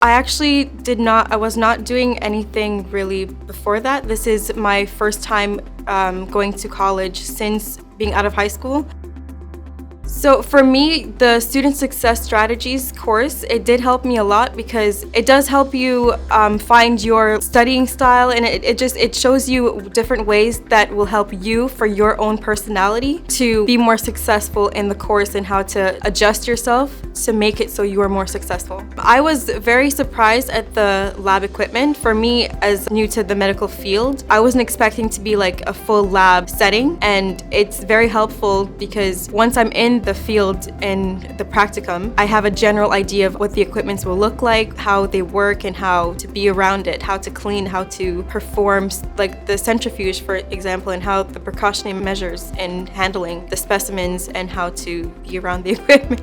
I was not doing anything really before that. This is my first time going to college since being out of high school. So for me, the Student Success Strategies course, it did help me a lot because it does help you find your studying style, and it shows you different ways that will help you for your own personality to be more successful in the course and how to adjust yourself to make it so you are more successful. I was very surprised at the lab equipment. For me, as new to the medical field, I wasn't expecting to be like a full lab setting, and it's very helpful because once I'm in the field and the practicum, I have a general idea of what the equipments will look like, how they work, and how to be around it, how to clean, how to perform like the centrifuge, for example, and how the precautionary measures in handling the specimens and how to be around the equipment.